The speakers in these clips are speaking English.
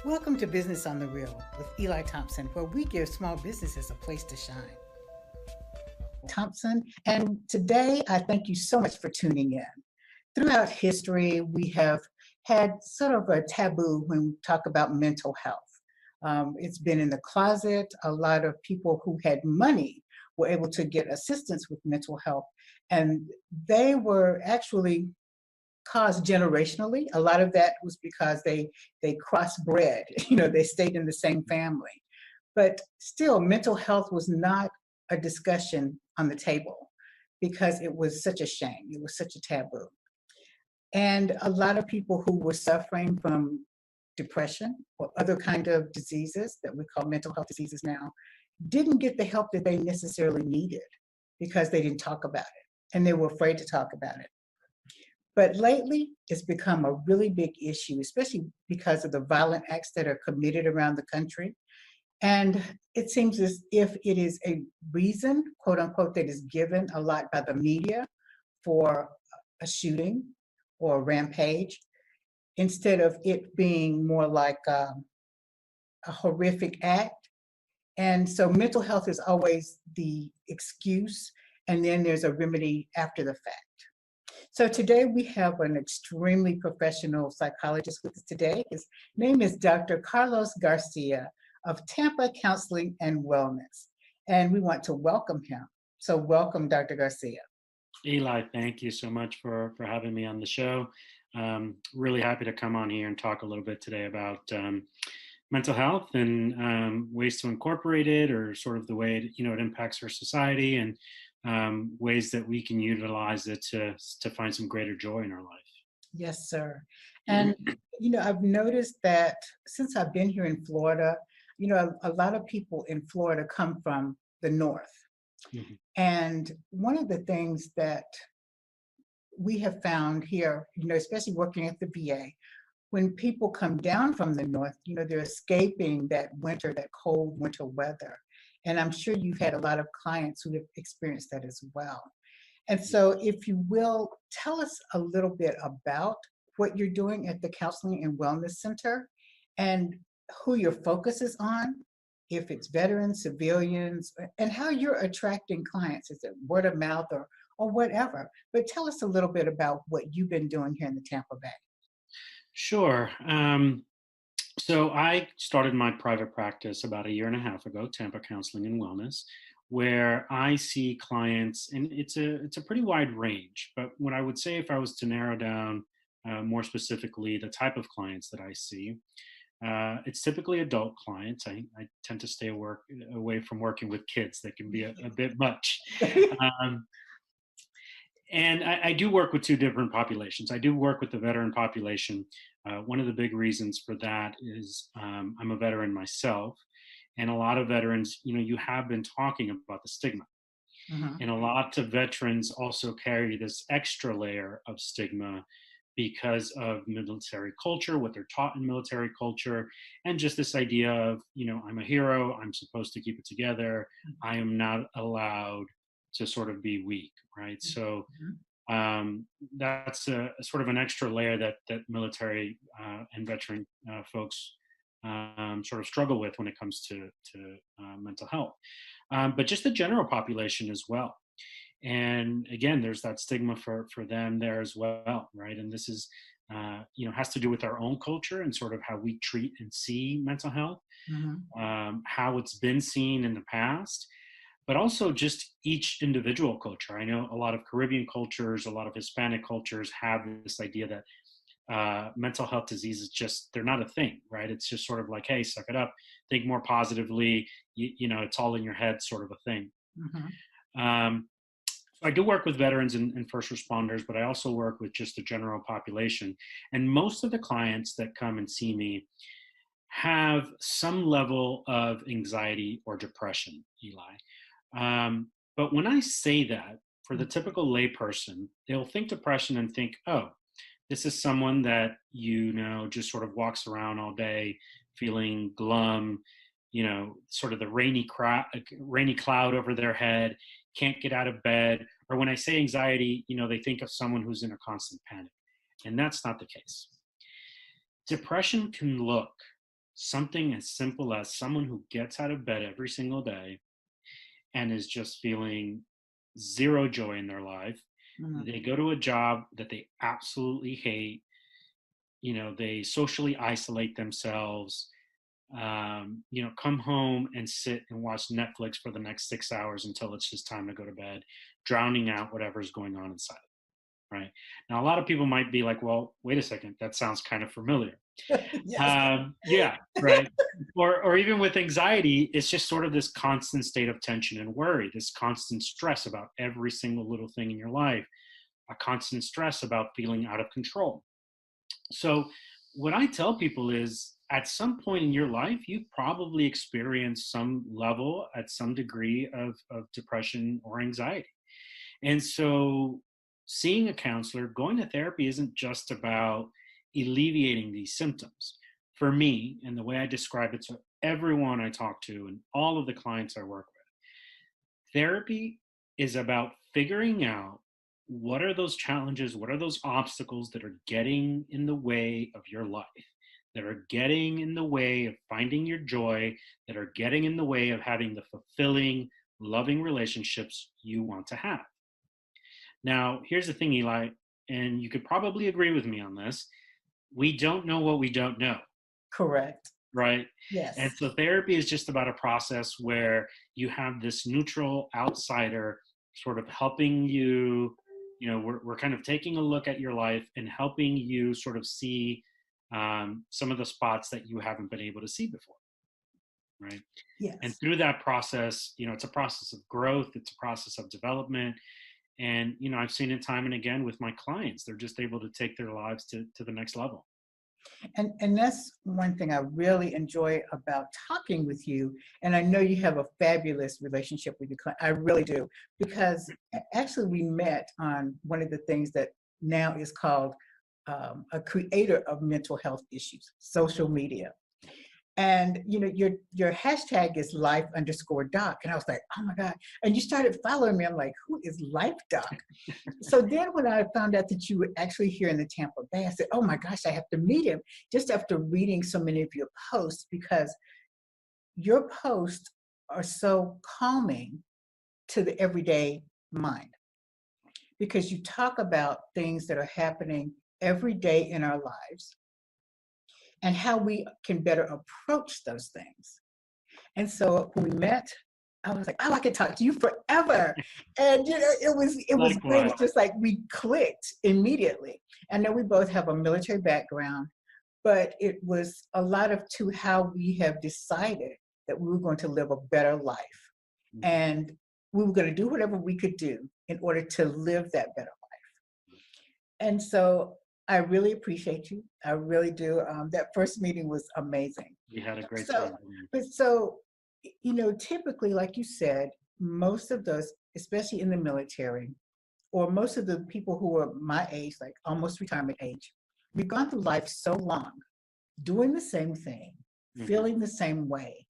Welcome to Business on the Real with Eli Thompson, where we give small businesses a place to shine. Thompson, and today I thank you so much for tuning in. Throughout history, we have had sort of a taboo when we talk about mental health. It's been in the closet. A lot of people who had money were able to get assistance with mental health, and they were actually caused generationally. A lot of that was because they crossbred, they stayed in the same family. But still, mental health was not a discussion on the table because it was such a shame. It was such a taboo. And a lot of people who were suffering from depression or other kind of diseases that we call mental health diseases now didn't get the help that they necessarily needed because they didn't talk about it and they were afraid to talk about it. But lately, it's become a really big issue, especially because of the violent acts that are committed around the country. And it seems as if it is a reason, quote unquote, that is given a lot by the media for a shooting or a rampage, instead of it being more like a horrific act. And so mental health is always the excuse, and then there's a remedy after the fact. So today we have an extremely professional psychologist with us today. His name is Dr. Carlos Garcia of Tampa Counseling and Wellness. And we want to welcome him. So welcome, Dr. Garcia. Eli, thank you so much for having me on the show. Really happy to come on here and talk a little bit today about mental health and ways to incorporate it, or sort of the way it impacts our society, and ways that we can utilize it to find some greater joy in our life. Yes, sir. And, I've noticed that since I've been here in Florida, a lot of people in Florida come from the North. Mm-hmm. And one of the things that we have found here, especially working at the VA, when people come down from the North, they're escaping that cold winter weather. And I'm sure you've had a lot of clients who have experienced that as well. And so if you will, tell us a little bit about what you're doing at the Counseling and Wellness Center and who your focus is on, if it's veterans, civilians, and how you're attracting clients. Is it word of mouth or whatever? But tell us a little bit about what you've been doing here in the Tampa Bay. Sure. So I started my private practice about 1.5 years ago, Tampa Counseling and Wellness, where I see clients, and it's a pretty wide range. But what I would say, if I was to narrow down more specifically the type of clients that I see, it's typically adult clients. I tend to stay away from working with kids. That can be a bit much. And I do work with two different populations. I do work with the veteran population. One of the big reasons for that is I'm a veteran myself. And a lot of veterans, you have been talking about the stigma. Mm-hmm. And a lot of veterans also carry this extra layer of stigma because of military culture, what they're taught in military culture, and just this idea of, I'm a hero, I'm supposed to keep it together, I am not allowed to sort of be weak, right? So that's a sort of an extra layer that military and veteran folks sort of struggle with when it comes to mental health, but just the general population as well. And again, there's that stigma for them there as well, right? And this is, has to do with our own culture and sort of how we treat and see mental health, how it's been seen in the past, but also just each individual culture. I know a lot of Caribbean cultures, a lot of Hispanic cultures have this idea that mental health diseases they're not a thing, right? It's just sort of like, hey, suck it up, think more positively, it's all in your head sort of a thing. Mm-hmm. So I do work with veterans and first responders, but I also work with just the general population. And most of the clients that come and see me have some level of anxiety or depression, Eli. But when I say that, for the typical layperson, they'll think depression and think, oh, this is someone that, just sort of walks around all day feeling glum, sort of the rainy cloud over their head, can't get out of bed. Or when I say anxiety, they think of someone who's in a constant panic. And that's not the case. Depression can look something as simple as someone who gets out of bed every single day and is just feeling zero joy in their life. Mhm. They go to a job that they absolutely hate. They socially isolate themselves, come home and sit and watch Netflix for the next 6 hours until it's just time to go to bed, drowning out whatever's going on inside. Right now, a lot of people might be like, well, wait a second, that sounds kind of familiar. Yes. Yeah, right. Or even with anxiety, it's just sort of this constant state of tension and worry, this constant stress about every single little thing in your life, a constant stress about feeling out of control. So, what I tell people is at some point in your life, you've probably experienced some level, at some degree of depression or anxiety. And so, seeing a counselor, going to therapy isn't just about alleviating these symptoms. For me, and the way I describe it to everyone I talk to and all of the clients I work with, therapy is about figuring out what are those challenges, what are those obstacles that are getting in the way of your life, that are getting in the way of finding your joy, that are getting in the way of having the fulfilling, loving relationships you want to have. Now, here's the thing, Eli, and you could probably agree with me on this. We don't know what we don't know, Correct. right? And Yes. so therapy is just about a process where you have this neutral outsider sort of helping you. We're kind of taking a look at your life and helping you sort of see some of the spots that you haven't been able to see before, right? And Yes. through that process, it's a process of growth, it's a process of development. And I've seen it time and again with my clients. They're just able to take their lives to the next level. And that's one thing I really enjoy about talking with you. And I know you have a fabulous relationship with your client. I really do. Because actually we met on one of the things that now is called a creator of mental health issues, social media. And your hashtag is life_doc. And I was like, oh my God. And you started following me. I'm like, who is LifeDoc? So then when I found out that you were actually here in the Tampa Bay, I said, oh my gosh, I have to meet him just after reading so many of your posts, because your posts are so calming to the everyday mind, because you talk about things that are happening every day in our lives and how we can better approach those things. And so when we met, I was like, oh, I could talk to you forever. And it was great. Likewise. It's just like we clicked immediately. I know we both have a military background, but it was a lot of to how we have decided that we were going to live a better life. Mhm. And we were going to do whatever we could do in order to live that better life. And so I really appreciate you. I really do. That first meeting was amazing. We had a great So, time. but so, typically, like you said, most of those, especially in the military, or most of the people who are my age, like almost retirement age, we've gone through life so long, doing the same thing, Mhm. feeling the same way.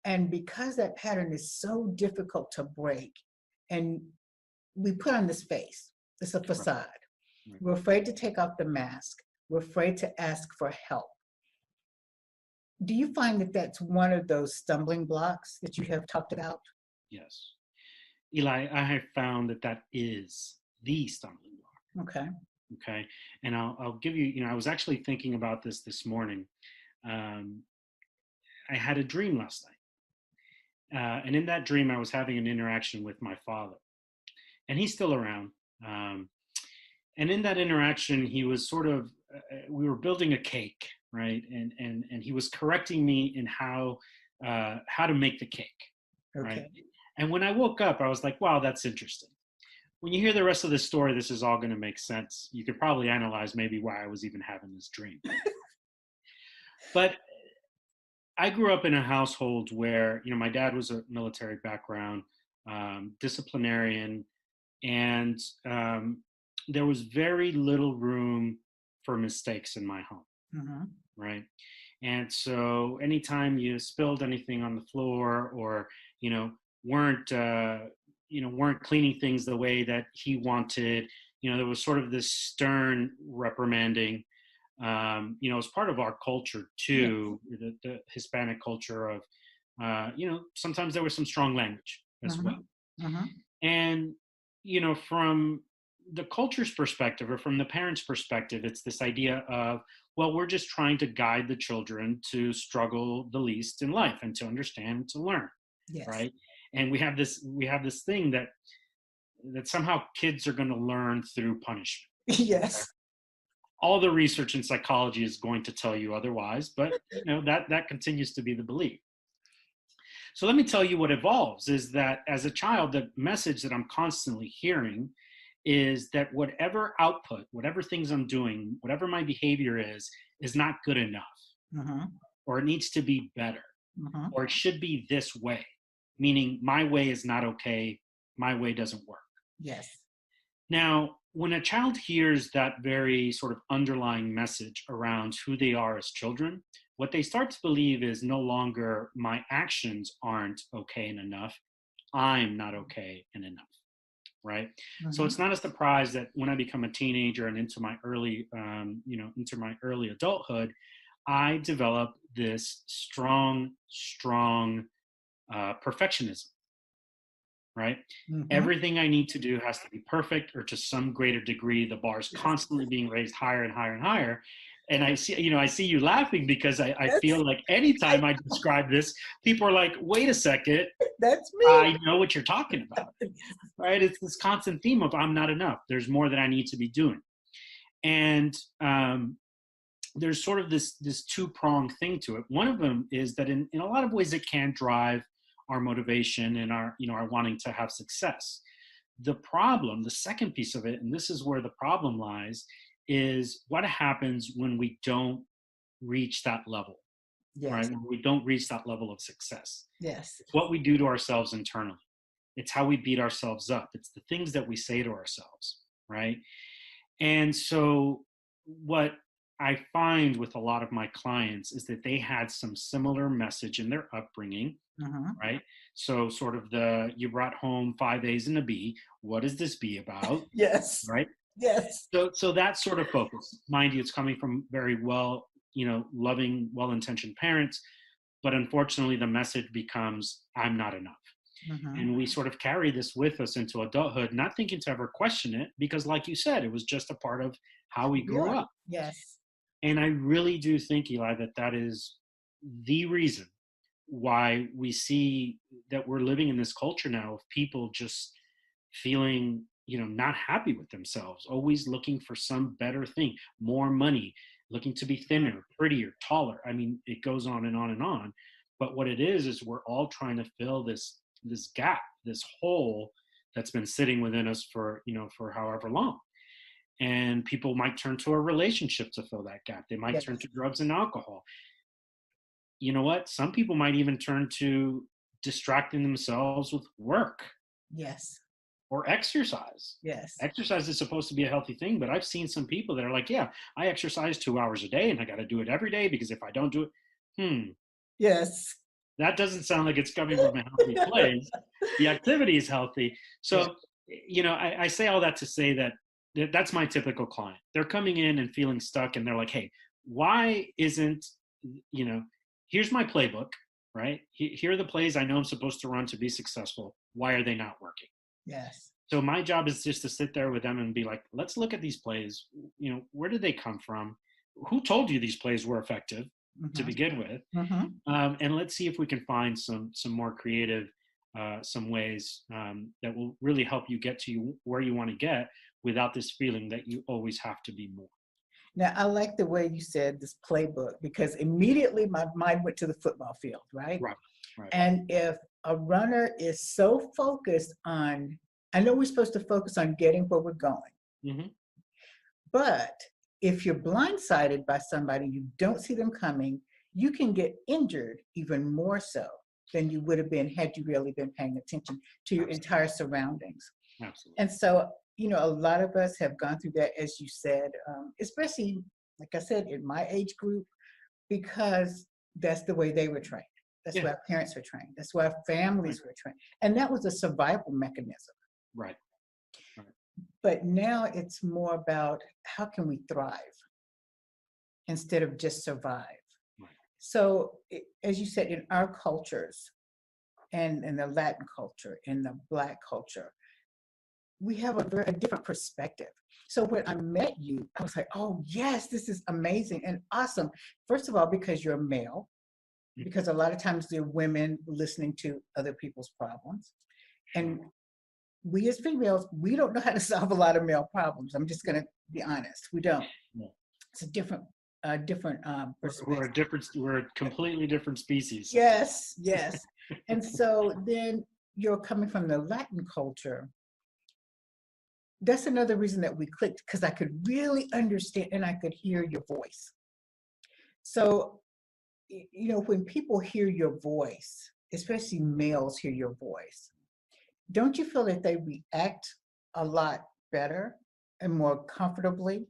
And because that pattern is so difficult to break, and we put on this face, it's a Right, facade. right. We're afraid to take off the mask. We're afraid to ask for help. Do you find that that's one of those stumbling blocks that you have talked about? Yes. Eli, I have found that that is the stumbling block. Okay. Okay. And I'll give you, I was actually thinking about this morning. Um, I had a dream last night. And in that dream, I was having an interaction with my father, and he's still around. Um, and in that interaction, he was sort of, we were building a cake, right? And he was correcting me in how to make the cake, right? Okay. And when I woke up, I was like, wow, that's interesting. When you hear the rest of the story, this is all going to make sense. You could probably analyze maybe why I was even having this dream. But I grew up in a household where, my dad was a military background, disciplinarian, and there was very little room for mistakes in my home, Mhm. right? And so anytime you spilled anything on the floor, or you know weren't weren't cleaning things the way that he wanted, there was sort of this stern reprimanding. as part of our culture Yes. too, the Hispanic culture of, sometimes there was some strong language as well. Mhm. Mhm. And, from the culture's perspective or from the parents' perspective, it's this idea of, well, we're just trying to guide the children to struggle the least in life and to understand, to learn, Yes. right? And we have this thing that somehow kids are going to learn through punishment. Okay? Yes. All the research in psychology is going to tell you otherwise, but that continues to be the belief. So let me tell you what evolves is that as a child, the message that I'm constantly hearing is that whatever output, whatever things I'm doing, whatever my behavior is not good enough, Mhm. or it needs to be better, Mhm. or it should be this way, meaning my way is not okay, my way doesn't work. Yes. Now, when a child hears that very sort of underlying message around who they are as children, what they start to believe is no longer my actions aren't okay and enough, I'm not okay and enough, right? So it's Mhm. not a surprise that when I become a teenager and into my early adulthood, I develop this strong perfectionism, right? Mhm. Everything I need to do has to be perfect, or to some greater degree, the bar is Yes. constantly being raised higher and higher and higher. And I see you laughing because I That's feel like I anytime I describe this, people are like, wait a second, that's me. I know what you're talking about, right? It's this constant theme of I'm not enough. There's more that I need to be doing. And there's sort of this two-pronged thing to it. One of them is that in a lot of ways it can drive our motivation and our wanting to have success. The problem, the second piece of it, and this is where the problem lies, is what happens when we don't reach that level, right? Yes. When we don't reach that level of success. Yes. It's what we do to ourselves internally. It's how we beat ourselves up. It's the things that we say to ourselves, right? And so, what I find with a lot of my clients is that they had some similar message in their upbringing, Mhm. right? So, sort of the you brought home 5 A's and a B. What is this B about, Yes. right? Yes. So that sort of focus, mind you, it's coming from very well, loving, well-intentioned parents, but unfortunately, the message becomes, "I'm not enough." Mhm. And we sort of carry this with us into adulthood, not thinking to ever question it, because, like you said, it was just a part of how we We grew are. up. Yes. And I really do think, Eli, that is the reason why we see that we're living in this culture now of people just feeling, not happy with themselves, always looking for some better thing, more money, looking to be thinner, prettier, taller. I mean, it goes on and on and on. But what it is we're all trying to fill this gap, this hole that's been sitting within us for however long. And people might turn to a relationship to fill that gap. They might turn Yes. to drugs and alcohol. You know what? Some people might even turn to distracting themselves with work Yes. or exercise. Yes. Exercise is supposed to be a healthy thing, but I've seen some people that are like, yeah, I exercise 2 hours a day and I got to do it every day because if I don't do it, Yes. that doesn't sound like it's coming from a healthy place. The activity is healthy. Yes. So, I say all that to say that that's my typical client. They're coming in and feeling stuck and they're like, hey, why isn't, you know, here's my playbook, right? Here are the plays I know I'm supposed to run to be successful. Why are they not working? Yes. So my job is just to sit there with them and be like, let's look at these plays. Where did they come from? Who told you these plays were effective to Mhm. begin with? Mhm. And let's see if we can find some more creative, some ways that will really help you get to where you want to get without this feeling that you always have to be more. Now, I like the way you said this playbook because immediately my mind went to the football field, right? Right. Right. And if a runner is so focused on, I know we're supposed to focus on getting where we're going, Hmm. but if you're blindsided by somebody, you don't see them coming, you can get injured even more so than you would have been had you really been paying attention to your Absolutely. entire surroundings. Absolutely. And so, a lot of us have gone through that, as you said, especially, like I said, in my age group, because that's the way they were trained. That's Yeah. why our parents were trained. That's why our Right. families were trained. And that was a survival mechanism. Right. Right. But now it's more about how can we thrive? instead of just survive. Right. So, as you said, in our cultures and in the Latin culture, in the Black culture, we have a different perspective. So when I met you, I was like, oh, yes, this is amazing and awesome. First of all, because you're a male, because a lot of times they're women listening to other people's problems. And we as females, we don't know how to solve a lot of male problems. I'm just going to be honest. We don't. Yeah. It's a different perspective. We're a completely different species. Yes, yes. And so then you're coming from the Latin culture. That's another reason that we clicked, because I could really understand and I could hear your voice. So, when people hear your voice, especially males hear your voice, don't you feel that they react a lot better and more comfortably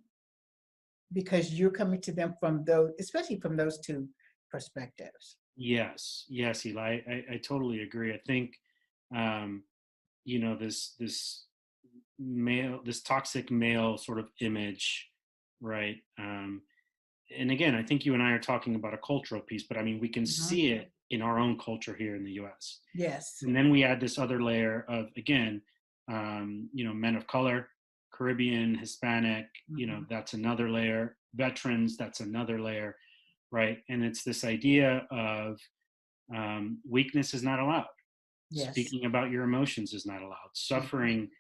because you're coming to them from those, especially from those two perspectives? Yes, Eli, I totally agree. I think, this toxic male sort of image, right? And again, I think you and I are talking about a cultural piece, but I mean, we can see it in our own culture here in the US. Yes. And then we add this other layer of, again, men of color, Caribbean, Hispanic, that's another layer, veterans, that's another layer, right? And it's this idea of weakness is not allowed. Yes. Speaking about your emotions is not allowed. Suffering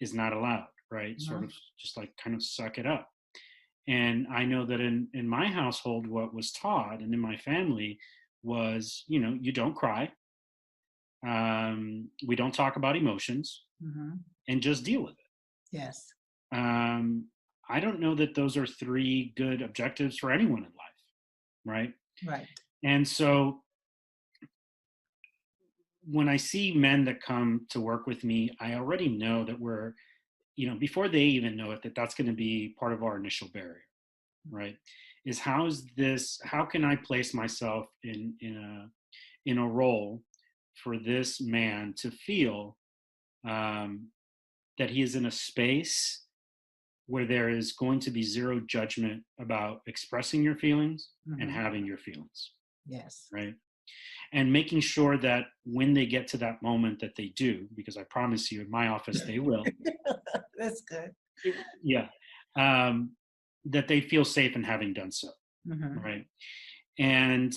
is not allowed, right? Sort of just like kind of suck it up. And I know that in my household, what was taught and in my family was, you don't cry. We don't talk about emotions and just deal with it. Yes. I don't know that those are three good objectives for anyone in life, right? Right. And so when I see men that come to work with me, I already know that we're, before they even know it, that's going to be part of our initial barrier, right? Is how can I place myself in a role for this man to feel that he is in a space where there is going to be zero judgment about expressing your feelings and having your feelings. Yes. Right. And making sure that when they get to that moment that they do, because I promise you in my office, they will. That's good. Yeah. That they feel safe in having done so. Right. And,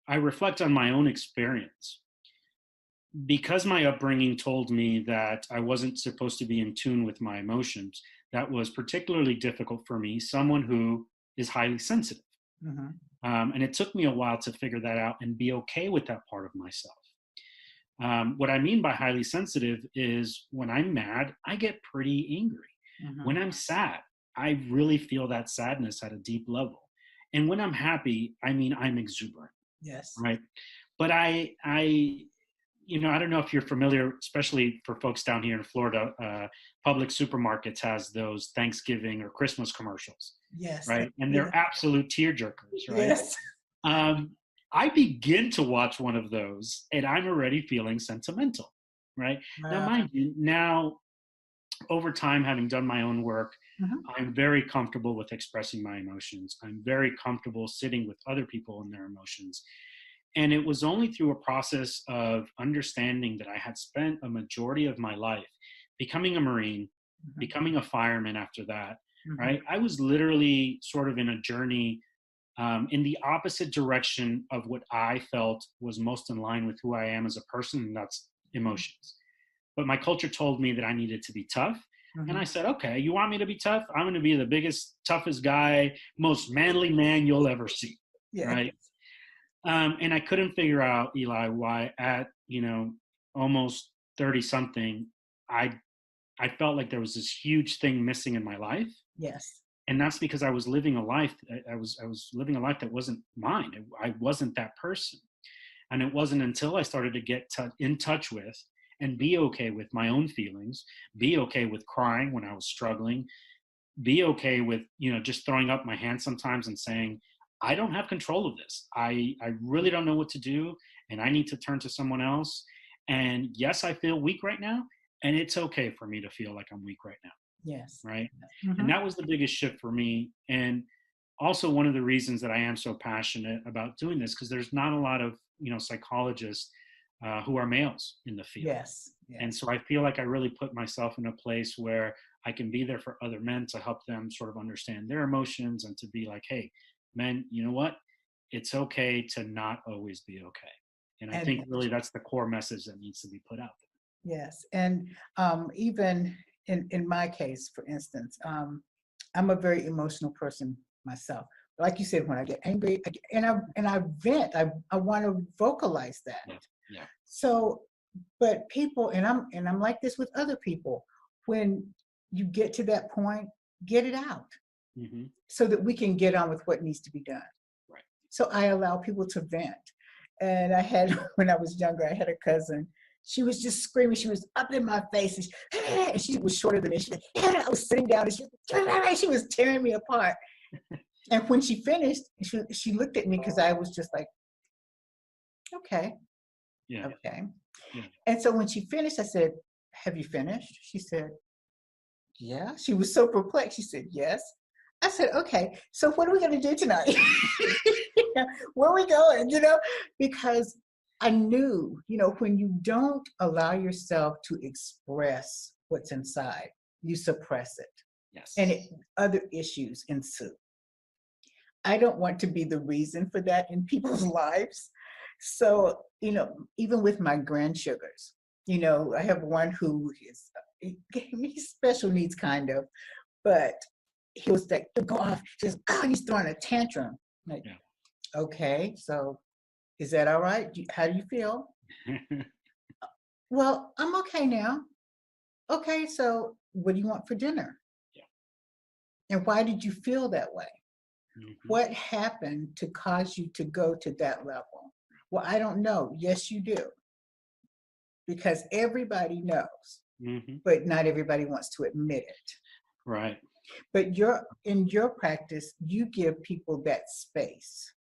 I reflect on my own experience. Because my upbringing told me that I wasn't supposed to be in tune with my emotions, that was particularly difficult for me, someone who is highly sensitive. And it took me a while to figure that out and be okay with that part of myself. What I mean by highly sensitive is when I'm mad, I get pretty angry. When I'm sad, I really feel that sadness at a deep level. And when I'm happy, I mean, I'm exuberant. Yes. Right. But I don't know if you're familiar, especially for folks down here in Florida, Public Supermarkets has those Thanksgiving or Christmas commercials. Yes. Right. And they're absolute tearjerkers, right? Yes. I begin to watch one of those and I'm already feeling sentimental, right? Wow. Now, mind you, over time, having done my own work, I'm very comfortable with expressing my emotions. I'm very comfortable sitting with other people and their emotions. And it was only through a process of understanding that I had spent a majority of my life becoming a Marine, becoming a fireman after that, right? I was literally sort of in a journey in the opposite direction of what I felt was most in line with who I am as a person, and that's emotions. But my culture told me that I needed to be tough. And I said, okay, you want me to be tough? I'm going to be the biggest, toughest guy, most manly man you'll ever see, right? And I couldn't figure out, Eli, why at, almost 30 something, I felt like there was this huge thing missing in my life. Yes. And that's because I was living a life, I was living a life that wasn't mine. I wasn't that person. And it wasn't until I started to get in touch with and be okay with my own feelings, be okay with crying when I was struggling, be okay with, just throwing up my hands sometimes and saying, I don't have control of this. I really don't know what to do. And I need to turn to someone else. And yes, I feel weak right now. And it's okay for me to feel like I'm weak right now. Yes. Right. And that was the biggest shift for me. And also one of the reasons that I am so passionate about doing this, because there's not a lot of, psychologists who are males in the field. Yes. And Yes. so I feel like I really put myself in a place where I can be there for other men to help them sort of understand their emotions, and to be like, hey, men, you know what? It's okay to not always be okay. And I think And really that's the core message that needs to be put out yes. And even in my case, for instance, I'm a very emotional person myself. Like you said, when I get angry, and I vent, I want to vocalize that. there. Yeah. So, but people, and I'm like this with other people, when you get to that point, get it out Yeah. so that we can get on with what needs to be done. Right. So I allow people to vent. And I had, when I was younger, I had a cousin. She was just screaming. She was up in my face. And she was shorter than me. I was sitting down, and she was tearing me apart. And when she finished, she looked at me, because I was just like, okay, Yeah. okay. Yeah. And so when she finished, I said, have you finished? She said, yeah. She was so perplexed. She said, yes. I said, okay, so what are we going to do tonight? Where are we going? Because I knew, when you don't allow yourself to express what's inside, you suppress it, Yes. and other issues ensue. I don't want to be the reason for that in people's lives. So, even with my grandsugars, I have one who is, he's special needs kind of, but he was like, go off. He says, oh, he's throwing a tantrum. I'm like, Yeah. okay, so is that all right? How do you feel? Well, I'm okay now. Okay, so what do you want for dinner? Yeah. And why did you feel that way? Mhm. What happened to cause you to go to that level? Well, I don't know. Yes, you do. Because everybody knows, Mhm. but not everybody wants to admit it. Right. But in your practice, you give people that space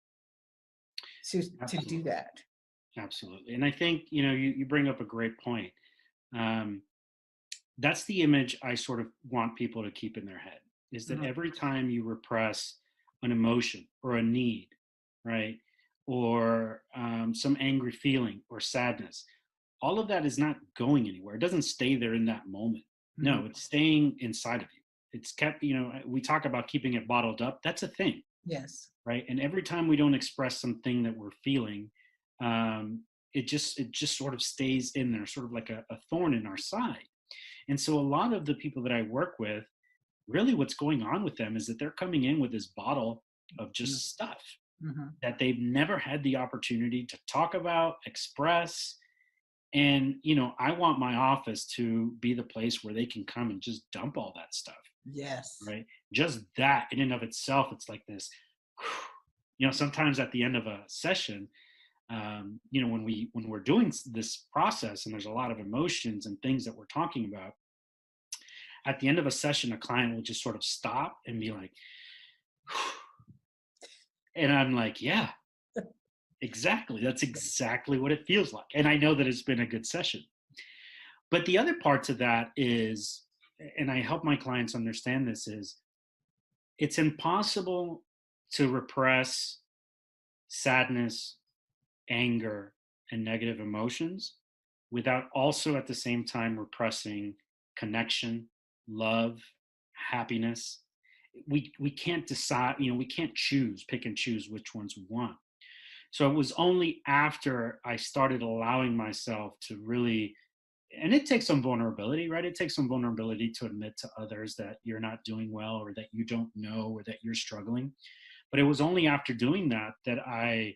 to do Absolutely. that. Absolutely. And I think, you bring up a great point. Um, that's the image I sort of want people to keep in their head, is that Mhm. every time you repress an emotion or a need, right? Or some angry feeling or sadness, all of that is not going anywhere. It doesn't stay there in that moment. Mhm. No, it's staying inside of you. It's kept, we talk about keeping it bottled up. That's a thing, Yes. right? And every time we don't express something that we're feeling, it just sort of stays in there, sort of like a thorn in our side. And so a lot of the people that I work with, really what's going on with them is that they're coming in with this bottle of just stuff Mm-hmm. that they've never had the opportunity to talk about, express. And, I want my office to be the place where they can come and just dump all that stuff, Yes. right? Just that in and of itself, it's like this, sometimes at the end of a session, when we're doing this process and there's a lot of emotions and things that we're talking about, at the end of a session, a client will just sort of stop and be like, and I'm like, yeah, exactly. That's exactly what it feels like. And I know that it's been a good session. But the other part to that is, and I help my clients understand this, is it's impossible to repress sadness, anger, and negative emotions without also at the same time repressing connection, love, happiness. We can't decide, we can't pick and choose which ones we want. So it was only after I started allowing myself to really, and it takes some vulnerability, right? It takes some vulnerability to admit to others that you're not doing well, or that you don't know, or that you're struggling. But it was only after doing that that I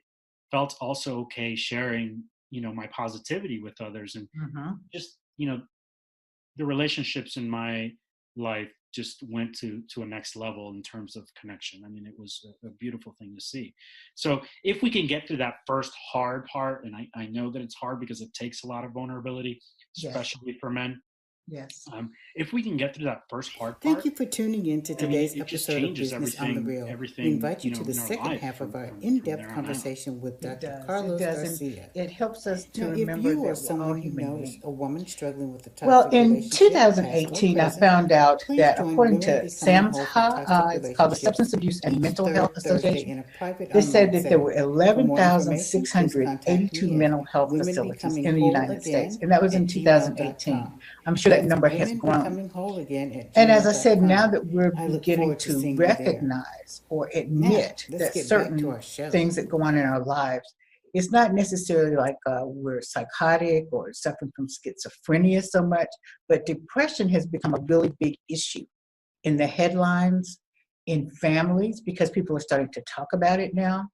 felt also okay sharing, my positivity with others. And Mm-hmm. just, the relationships in my life just went to a next level in terms of connection. I mean, it was a beautiful thing to see. So if we can get through that first hard part, and I know that it's hard because it takes a lot of vulnerability, Yes. especially for men, Yes. If we can get through that first hard Thank part, you for tuning in to I mean, today's it just episode of changes Business on the everything, Real. We everything, invite you to the in our second life half of our from in-depth there on out. conversation with It Dr. does. It Carlos does. And Garcia. it helps us to Now, if remember you or that we're all someone you human know is beings. a woman struggling with a Well, toxic in relationship, past or 2018, I present, found out please that join according Women to Becoming Whole from Toxic it's called the Relationships Substance Abuse and each Mental Health third Thursday Association. in a private They said online that there were setting. For more information, please contact 11,682 me at mental health facilities in the United States, and that was in 2018. womenbecomingwhole@gmail.com. I'm sure that That's number has grown. And as I said, now womenbecomingwhole@gmail.com. that we're I look beginning forward to to seeing you there. recognize or Now, admit let's that get back to certain our show. things that go on in our lives, it's not necessarily like we're psychotic or suffering from schizophrenia so much, but depression has become a really big issue in the headlines, in families, because people are starting to talk about it now.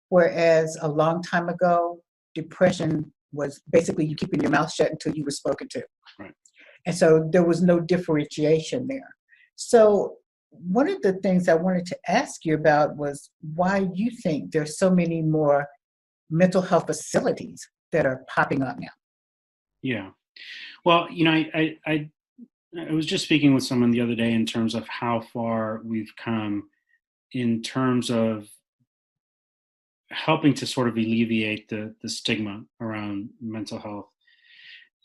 Whereas a long time ago, depression was basically you keeping your mouth shut until you were spoken to. Right. And so there was no differentiation there. So one of the things I wanted to ask you about was why you think there's so many more mental health facilities that are popping up now. Yeah. Well, I was just speaking with someone the other day in terms of how far we've come in terms of helping to sort of alleviate the stigma around mental health.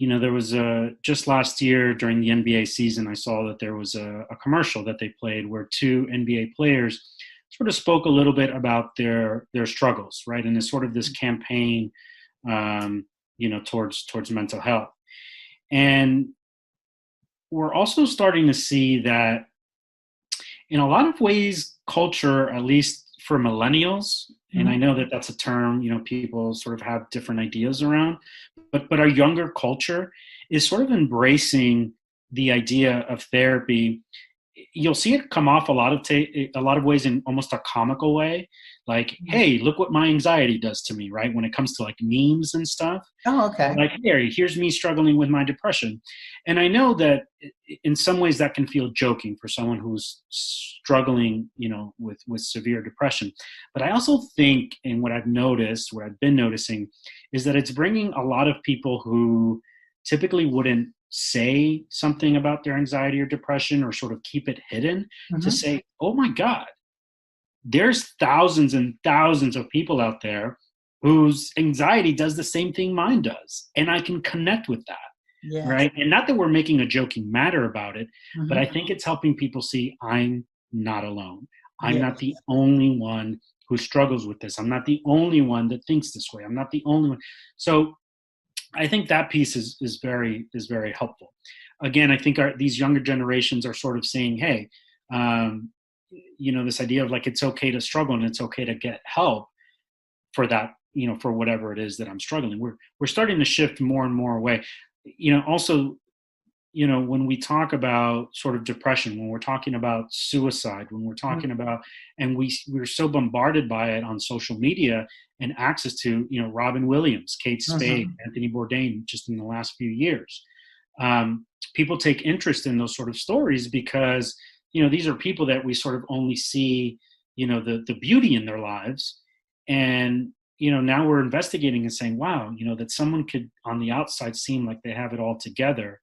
There was just last year during the NBA season, I saw that there was a commercial that they played where two NBA players sort of spoke a little bit about their struggles, right? And it's sort of this campaign, towards mental health. And we're also starting to see that in a lot of ways, culture, at least for millennials, and I know that that's a term, people sort of have different ideas around, but our younger culture is sort of embracing the idea of therapy. You'll see it come off a lot of ways in almost a comical way, like, hey, look what my anxiety does to me, right? When it comes to like memes and stuff. Oh, okay. Like, here's me struggling with my depression. And I know that in some ways that can feel joking for someone who's struggling, with severe depression. But I also think, and what I've been noticing, is that it's bringing a lot of people who typically wouldn't say something about their anxiety or depression or sort of keep it hidden to say, oh my God, there's thousands and thousands of people out there whose anxiety does the same thing mine does. And I can connect with that. Yes. Right. And not that we're making a joking matter about it, but I think it's helping people see I'm not alone. I'm not the only one who struggles with this. I'm not the only one that thinks this way. I'm not the only one. So I think that piece is very helpful. Again, I think these younger generations are sort of saying, hey, this idea of like, it's okay to struggle and it's okay to get help for that, for whatever it is that I'm struggling. We're starting to shift more and more away. Also, when we talk about sort of depression, when we're talking about suicide, when we're talking about, and we're so bombarded by it on social media and access to, Robin Williams, Kate Spade, Anthony Bourdain, just in the last few years. People take interest in those sort of stories because, these are people that we sort of only see, the beauty in their lives. And, now we're investigating and saying, wow, that someone could on the outside seem like they have it all together.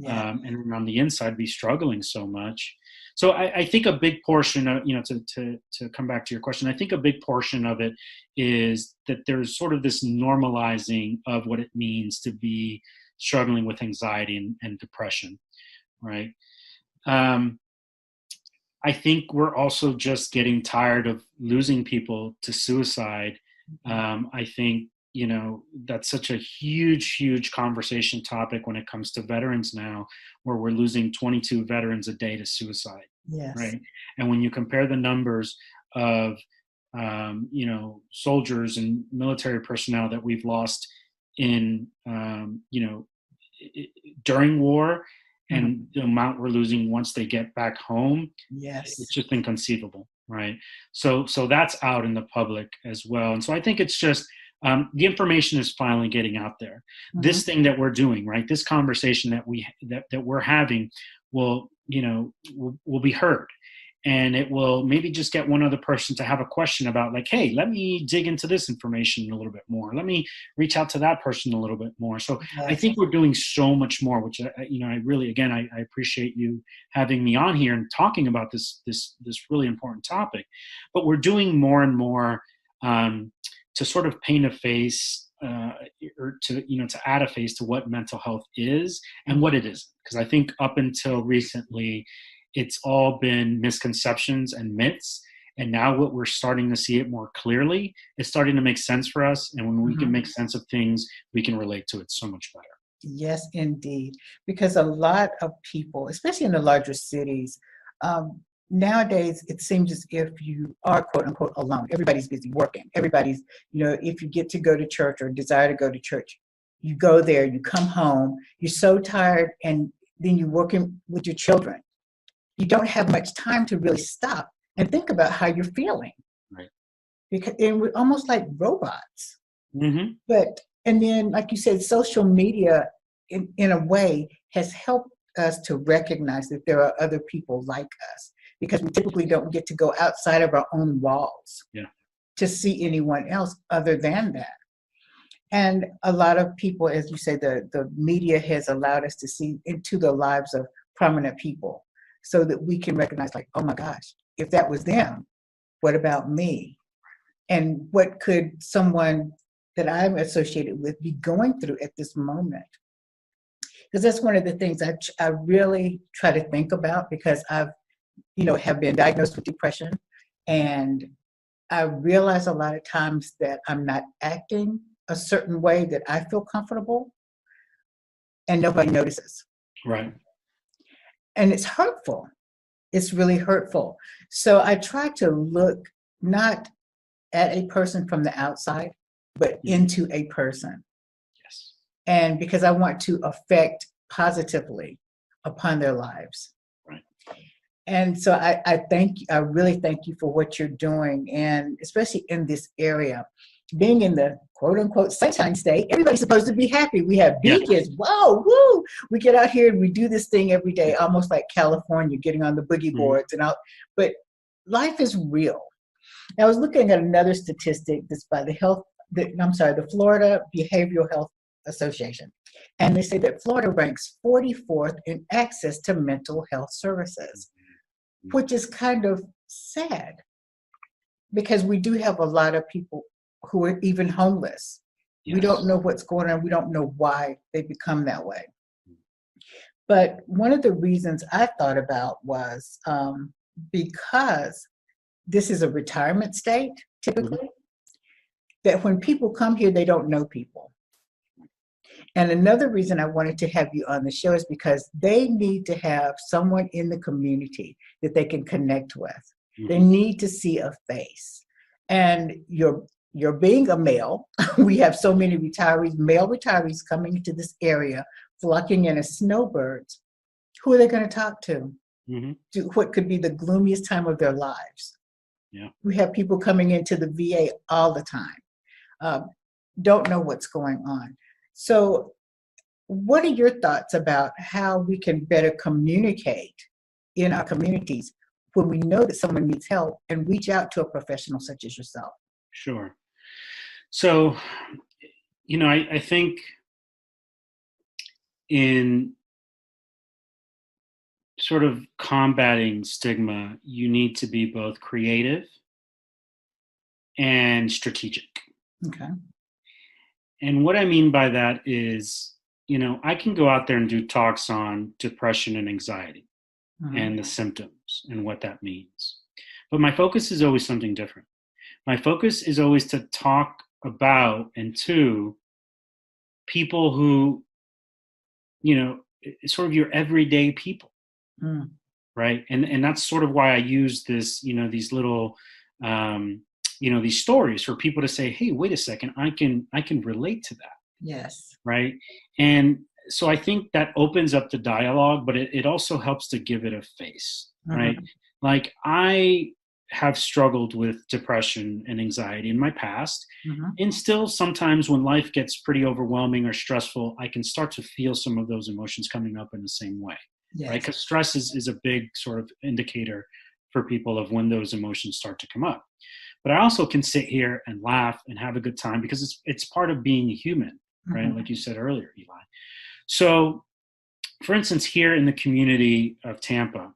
And on the inside be struggling so much. So I think a big portion of, to come back to your question, I think a big portion of it is that there's sort of this normalizing of what it means to be struggling with anxiety and depression, right? I think we're also just getting tired of losing people to suicide. I think, that's such a huge conversation topic when it comes to veterans now, where we're losing 22 veterans a day to suicide. Yes. Right. And when you compare the numbers of, soldiers and military personnel that we've lost in, during war, and the amount we're losing once they get back home, it's just inconceivable, right? So that's out in the public as well. And so I think it's just the information is finally getting out there. This thing that we're doing, right? This conversation that we're having will be heard. and it will maybe just get one other person to have a question about, like, hey, let me dig into this information a little bit more. Let me reach out to that person a little bit more. So I Yes. think we're doing so much more, which, I really, again, I appreciate you having me on here and talking about this really important topic. But we're doing more and more to sort of paint a face, or to add a face to what mental health is and what it isn't. Because I think up until recently, it's all been misconceptions and myths. And now what we're starting to see it more clearly, it's starting to make sense for us. And when we can make sense of things, we can relate to it so much better. Yes, indeed. Because a lot of people, especially in the larger cities, nowadays it seems as if you are quote unquote alone. Everybody's busy working. Everybody's, if you get to go to church or desire to go to church, you go there, you come home, you're so tired, and then you're working with your children. You don't have much time to really stop and think about how you're feeling. Right. And we're almost like robots. Mm-hmm. And then, like you said, social media, in a way, has helped us to recognize that there are other people like us, because we typically don't get to go outside of our own walls to see anyone else other than that. And a lot of people, as you say, the media has allowed us to see into the lives of prominent people, so that we can recognize, like, oh my gosh, if that was them, what about me? And what could someone that I'm associated with be going through at this moment? Because that's one of the things I really try to think about, because I've, have been diagnosed with depression. And I realize a lot of times that I'm not acting a certain way that I feel comfortable, and nobody notices. Right. And it's hurtful. It's really hurtful. So I try to look not at a person from the outside, but into a person. Yes. And because I want to affect positively upon their lives. Right. And so I really thank you for what you're doing, and especially in this area. Being in the quote unquote sunshine state, everybody's supposed to be happy. We have beaches. Whoa, woo! We get out here and we do this thing every day, almost like California, getting on the boogie boards and out. But life is real. I was looking at another statistic that's by the Florida Behavioral Health Association. And they say that Florida ranks 44th in access to mental health services, which is kind of sad, because we do have a lot of people who are even homeless. Yes. We don't know what's going on. We don't know why they become that way. But one of the reasons I thought about was because this is a retirement state, typically, that when people come here, they don't know people. And another reason I wanted to have you on the show is because they need to have someone in the community that they can connect with. They need to see a face. And you're being a male. We have so many male retirees coming into this area, flocking in as snowbirds. Who are they going to talk to? What could be the gloomiest time of their lives? Yeah. We have people coming into the VA all the time, don't know what's going on. So what are your thoughts about how we can better communicate in our communities when we know that someone needs help, and reach out to a professional such as yourself? Sure. So, I think in sort of combating stigma, you need to be both creative and strategic. Okay. And what I mean by that is, I can go out there and do talks on depression and anxiety and the symptoms and what that means. But my focus is always something different. My focus is always to talk about and to people who, sort of your everyday people, right? And that's sort of why I use this, these little, these stories for people to say, hey, wait a second, I can relate to that. Yes. Right. And so I think that opens up the dialogue, but it also helps to give it a face, right? Like, I have struggled with depression and anxiety in my past. And still sometimes when life gets pretty overwhelming or stressful, I can start to feel some of those emotions coming up in the same way, right? Because stress is a big sort of indicator for people of when those emotions start to come up. But I also can sit here and laugh and have a good time because it's part of being a human, right? Mhm. Like you said earlier, Eli. So, for instance, here in the community of Tampa,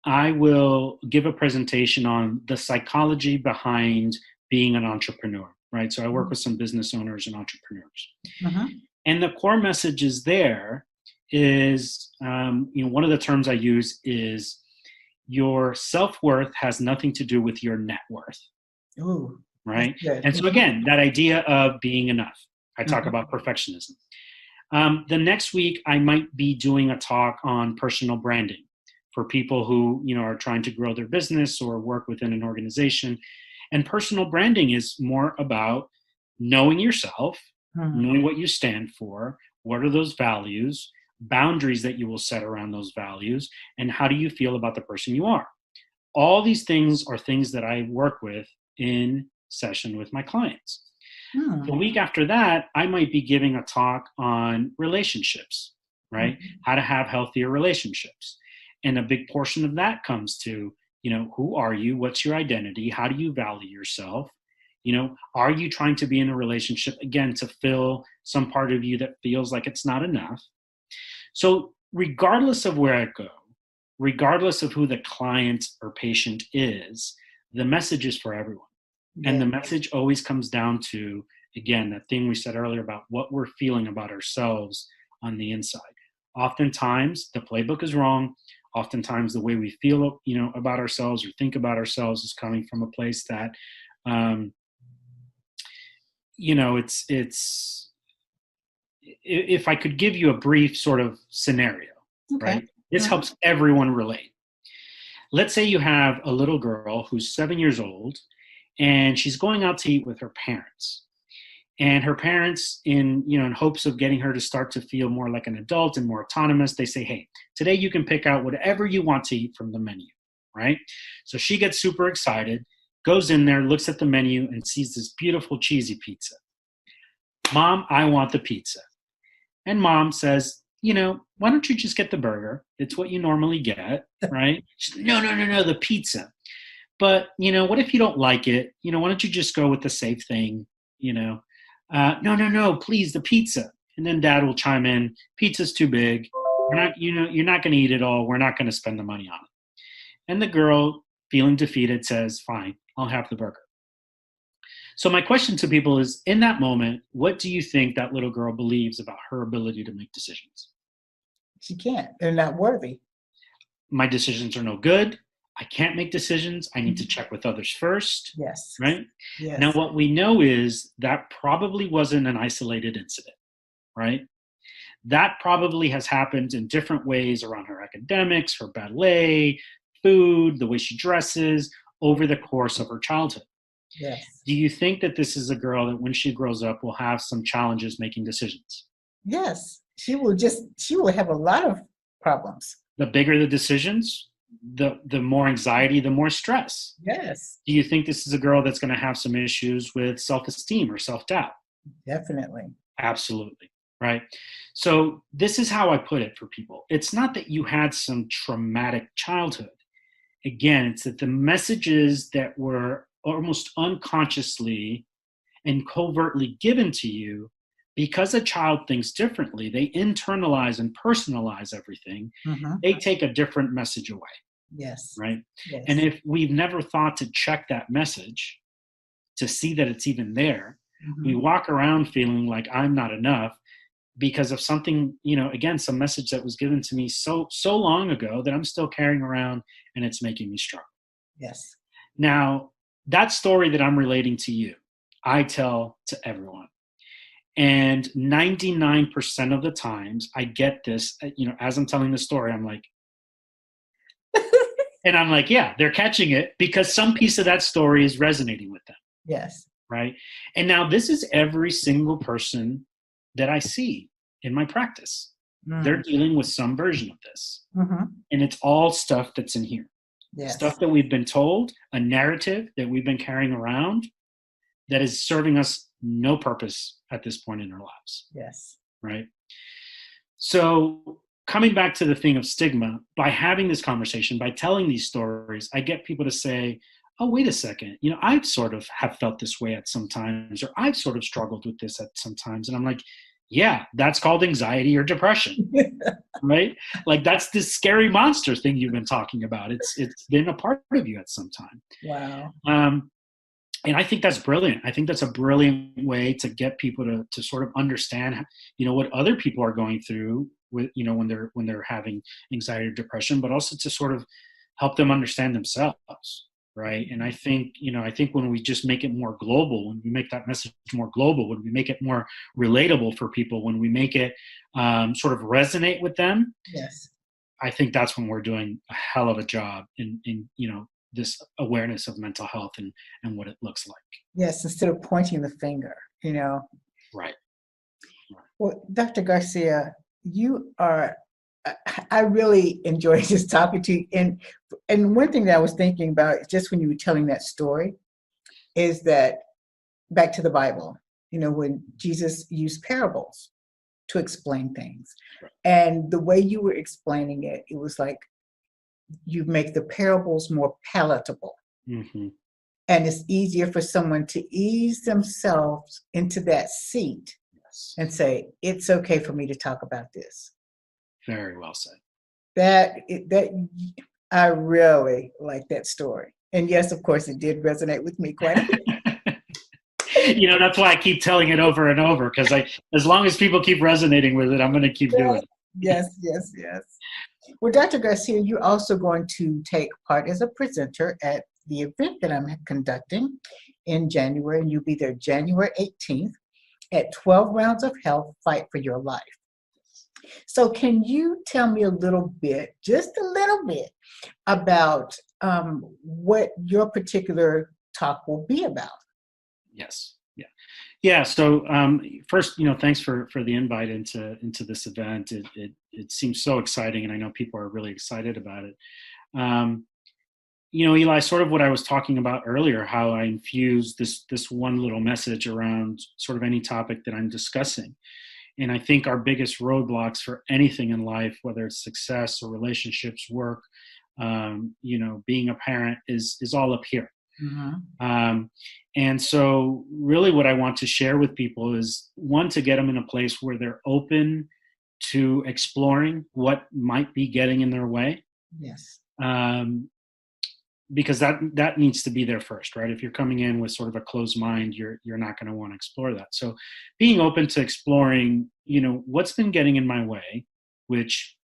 I will give a presentation on the psychology behind being an entrepreneur, right? So I work with some business owners and entrepreneurs. Mhm. And the core message is there is, one of the terms I use is your self-worth has nothing to do with your net worth, Ooh, that's right? good. And so again, that idea of being enough, I talk Mhm. about perfectionism. The next week, I might be doing a talk on personal branding for people who, are trying to grow their business or work within an organization. And personal branding is more about knowing yourself, Mhm. knowing what you stand for, what are those values, boundaries that you will set around those values, and how do you feel about the person you are. All these things are things that I work with in session with my clients. The Mhm. week after that, I might be giving a talk on relationships, right? Mhm. How to have healthier relationships. And a big portion of that comes to, who are you? What's your identity? How do you value yourself? Are you trying to be in a relationship, again, to fill some part of you that feels like it's not enough? So, regardless of where I go, regardless of who the client or patient is, the message is for everyone. And Yeah. the message always comes down to, again, that thing we said earlier about what we're feeling about ourselves on the inside. Oftentimes, the playbook is wrong. Oftentimes, the way we feel, about ourselves or think about ourselves is coming from a place that, um, it's. If I could give you a brief sort of scenario, Okay. right? This Mhm. helps everyone relate. Let's say you have a little girl who's 7 years old, and she's going out to eat with her parents. And her parents, in hopes of getting her to start to feel more like an adult and more autonomous, they say, hey, today you can pick out whatever you want to eat from the menu, right? So she gets super excited, goes in there, looks at the menu, and sees this beautiful cheesy pizza. Mom, I want the pizza. And mom says, why don't you just get the burger? It's what you normally get, right? She's, no, no, no, no, the pizza. But, what if you don't like it? Why don't you just go with the safe thing? No, no, no, please, the pizza. And then dad will chime in, pizza's too big. We're not, you're not going to eat it all. We're not going to spend the money on it. And the girl, feeling defeated, says, fine, I'll have the burger. So my question to people is, in that moment, what do you think that little girl believes about her ability to make decisions? She can't. They're not worthy. My decisions are no good. I can't make decisions. I need to Mhm. check with others first, Yes. right? Now, Yes. what we know is that probably wasn't an isolated incident, right? That probably has happened in different ways around her academics, her ballet, food, the way she dresses over the course of her childhood. Yes. Do you think that this is a girl that when she grows up will have some challenges making decisions? Yes. She will have a lot of problems. The bigger the decisions, the more anxiety, the more stress. Yes. Do you think this is a girl that's going to have some issues with self-esteem or self-doubt? Definitely. Absolutely. Right. So this is how I put it for people. It's not that you had some traumatic childhood. Again, it's that the messages that were almost unconsciously and covertly given to you, because a child thinks differently, they internalize and personalize everything. Mhm. They take a different message away. Yes. Right. And Yes. if we've never thought to check that message to see that it's even there, we Mhm. walk around feeling like I'm not enough because of something, again, some message that was given to me so long ago that I'm still carrying around, and it's making me struggle. Yes. Now, that story that I'm relating to you, I tell to everyone. And 99% of the times I get this, as I'm telling the story, I'm like, yeah, they're catching it because some piece of that story is resonating with them. Yes. Right. And now this is every single person that I see in my practice. They're Mm. dealing with some version of this. Mhm. And it's all stuff that's in here. Yes. Stuff that we've been told, a narrative that we've been carrying around that is serving us no purpose at this point in our lives. Yes. Right. So coming back to the thing of stigma, by having this conversation, by telling these stories, I get people to say, oh, wait a second, I've sort of have felt this way at some times, or I've sort of struggled with this at some times. And I'm like, yeah, that's called anxiety or depression, right? Like that's this scary monster thing you've been talking about. It's been a part of you at some time. Wow. And I think that's brilliant. I think that's a brilliant way to get people to sort of understand, what other people are going through with, when they're having anxiety or depression, but also to sort of help them understand themselves, right? And I think when we just make it more global, when we make that message more global, when we make it more relatable for people, when we make it sort of resonate with them, yes, I think that's when we're doing a hell of a job in this awareness of mental health and what it looks like. Yes, instead of pointing the finger, Right. Well, Dr. Garcia, I really enjoyed just talking to you. And one thing that I was thinking about just when you were telling that story is that back to the Bible, when Jesus used parables to explain things. Right. And the way you were explaining it, it was like you make the parables more palatable. Mm-hmm. And it's easier for someone to ease themselves into that seat and say, it's okay for me to talk about this. Very well said. That I really like that story. And yes, of course, it did resonate with me quite a bit. That's why I keep telling it over and over, because as long as people keep resonating with it, I'm going to keep doing it. Yes. Well, Dr. Garcia, you're also going to take part as a presenter at the event that I'm conducting in January, and you'll be there January 18th at 12 Rounds of Health, Fight for Your Life. So can you tell me a little bit, just a little bit, about what your particular talk will be about? Yes. Yeah. So first, thanks for the invite into this event. It seems so exciting, and I know people are really excited about it. Eli, sort of what I was talking about earlier, how I infuse this one little message around sort of any topic that I'm discussing. And I think our biggest roadblocks for anything in life, whether it's success or relationships, work, being a parent, is all up here. Mm-hmm. And so really what I want to share with people is, one, to get them in a place where they're open to exploring what might be getting in their way. Yes. Because that needs to be there first, right? If you're coming in with sort of a closed mind, you're not going to want to explore that. So being open to exploring, what's been getting in my way, which,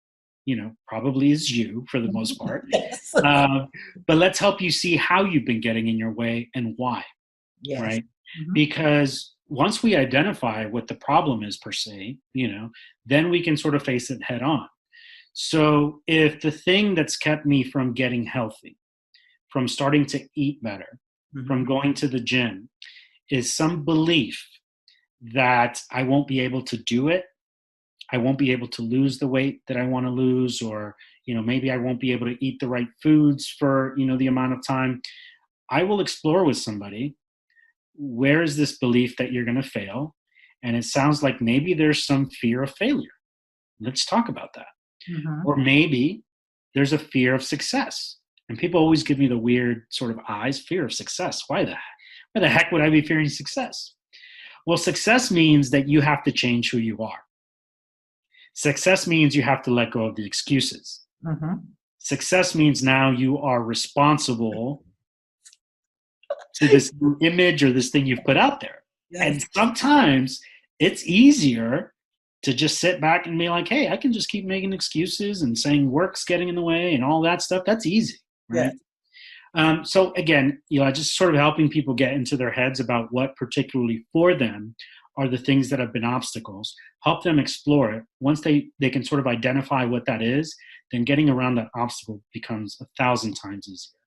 probably is you for the most part. Yes. But let's help you see how you've been getting in your way and why, yes. right? Mm-hmm. Because once we identify what the problem is per se, then we can sort of face it head on. So if the thing that's kept me from getting healthy, from starting to eat better, mm-hmm. from going to the gym, is some belief that I won't be able to do it, I won't be able to lose the weight that I want to lose, or maybe I won't be able to eat the right foods for the amount of time, I will explore with somebody, where is this belief that you're going to fail? And it sounds like maybe there's some fear of failure. Let's talk about that. Mm-hmm. Or maybe there's a fear of success. And people always give me the weird sort of eyes, fear of success. Why the heck would I be fearing success? Well, success means that you have to change who you are. Success means you have to let go of the excuses. Mm-hmm. Success means now you are responsible to this image or this thing you've put out there. Yes. And sometimes it's easier to just sit back and be like, hey, I can just keep making excuses and saying work's getting in the way and all that stuff. That's easy. Right? Yes. So again, just sort of helping people get into their heads about what particularly for them are the things that have been obstacles, help them explore it. Once they can sort of identify what that is, then getting around that obstacle becomes 1,000 times easier.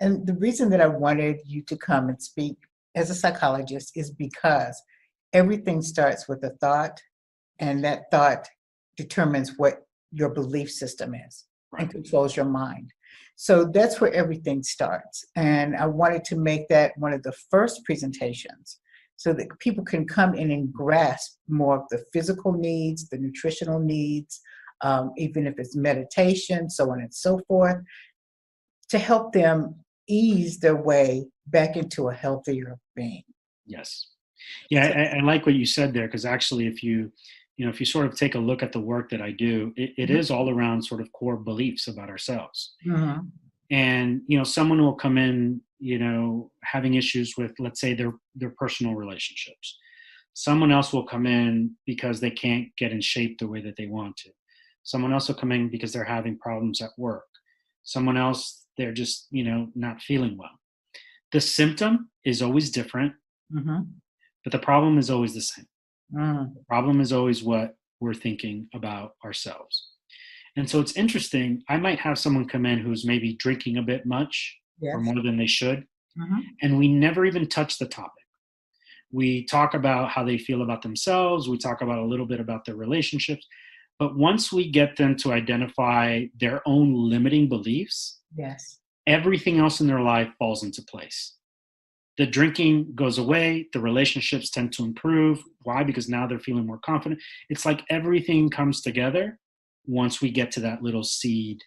And the reason that I wanted you to come and speak as a psychologist is because everything starts with a thought, and that thought determines what your belief system is. Right. And controls your mind. So that's where everything starts. And I wanted to make that one of the first presentations so that people can come in and grasp more of the physical needs, the nutritional needs, even if it's meditation, so on and so forth, to help them ease their way back into a healthier being. Yes. Yeah, So, I like what you said there, because actually, if you sort of take a look at the work that I do, it mhm, is all around sort of core beliefs about ourselves. mhm, And someone will come in, having issues with, let's say, their personal relationships. Someone else will come in because they can't get in shape the way that they want to. Someone else will come in because they're having problems at work. Someone else, they're just not feeling well. The symptom is always different, mhm, but the problem is always the same. mm, The problem is always what we're thinking about ourselves. And so it's interesting. I might have someone come in who's maybe drinking a bit much or yes. more than they should, Mhm, and we never even touch the topic. We talk about how they feel about themselves. We talk about a little bit about their relationships. But once we get them to identify their own limiting beliefs, yes. everything else in their life falls into place. The drinking goes away. The relationships tend to improve. Why? Because now they're feeling more confident. It's like everything comes together once we get to that little seed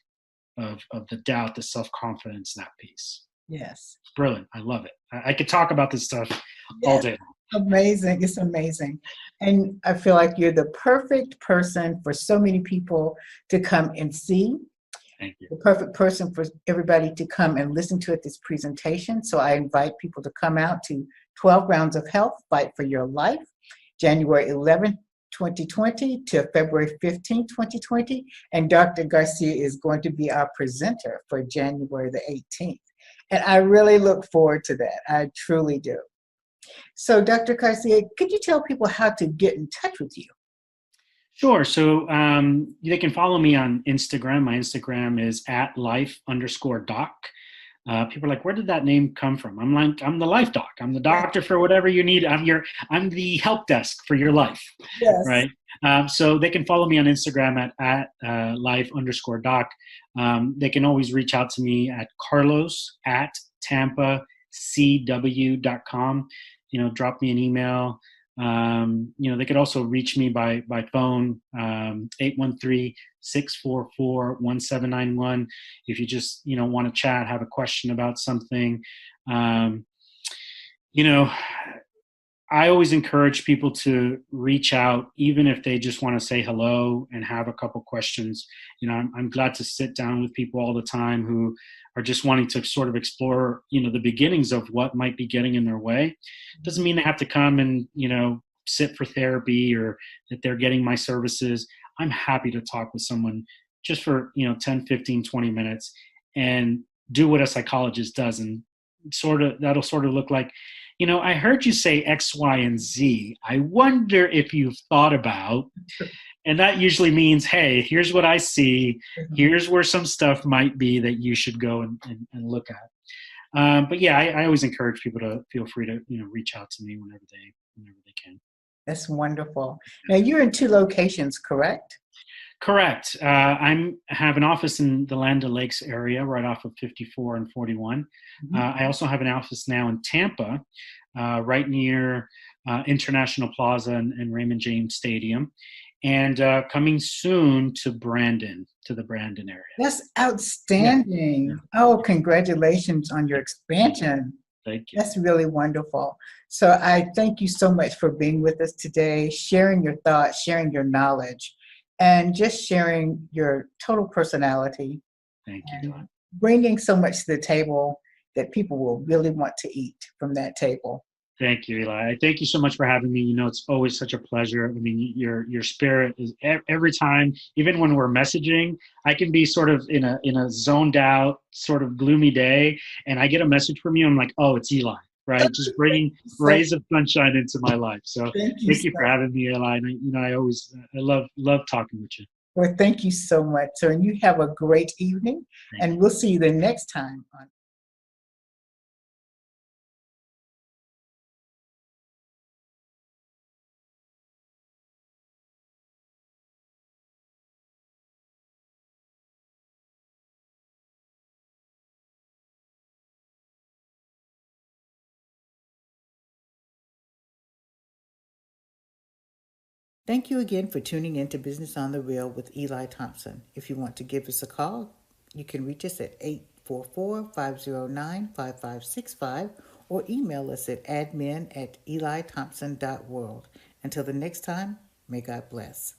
of the doubt, the self-confidence, that piece. Yes. It's brilliant. I love it. I could talk about this stuff all Yes. day. Amazing. It's amazing. And I feel like you're the perfect person for so many people to come and see, Thank you. the perfect person for everybody to come and listen to at this presentation. So I invite people to come out to 12 Rounds of Health, Fight for Your Life, January 11th, 2020 to February 15th, 2020. And Dr. Garcia is going to be our presenter for January the 18th. And I really look forward to that. I truly do. So, Dr. Garcia, could you tell people how to get in touch with you? Sure. So they can follow me on Instagram. My Instagram is at life_doc. People are like, where did that name come from? I'm like, I'm the life doc. I'm the doctor for whatever you need. I'm the help desk for your life, Yes. right? So they can follow me on Instagram at life_doc. They can always reach out to me at Carlos at TampaCW.com. Drop me an email. They could also reach me by phone, 813-644-1791. If you just, want to chat, have a question about something. Um, you know, I always encourage people to reach out, even if they just want to say hello and have a couple questions. I'm glad to sit down with people all the time who are just wanting to sort of explore, the beginnings of what might be getting in their way. Doesn't mean they have to come and, sit for therapy or that they're getting my services. I'm happy to talk with someone just for, 10, 15, 20 minutes and do what a psychologist does. And that'll sort of look like, I heard you say X, Y, and Z. I wonder if you've thought about, and that usually means, hey, here's what I see. Mhm. Here's where some stuff might be that you should go and look at. But yeah, I always encourage people to feel free to, reach out to me whenever they can. That's wonderful. Now, you're in 2 locations, correct? Correct. I have an office in the Land O'Lakes area, right off of 54 and 41. Mhm. I also have an office now in Tampa, right near International Plaza and Raymond James Stadium, and coming soon to the Brandon area. That's Yeah. outstanding. Oh, congratulations on your expansion. Thank you. That's really wonderful. So I thank you so much for being with us today, sharing your thoughts, sharing your knowledge, and just sharing your total personality Thank you, and Eli. bringing so much to the table that people will really want to eat from that table. Thank you, Eli. Thank you so much for having me. It's always such a pleasure. I mean, your spirit is every time, even when we're messaging, I can be sort of in a zoned out, sort of gloomy day, and I get a message from you. I'm like, oh, it's Eli, right? Just bringing So rays of sunshine into my life. So thank you thank you so for having me, Eli. And I love talking with you. well, thank you so much. So and you have a great evening, Thank and you. we'll see you the next time on Thank you again for tuning in to Business on the Real with Eli Thompson. If you want to give us a call, you can reach us at 844-509-5565 or email us at admin@elithompson.world. Until the next time, may God bless.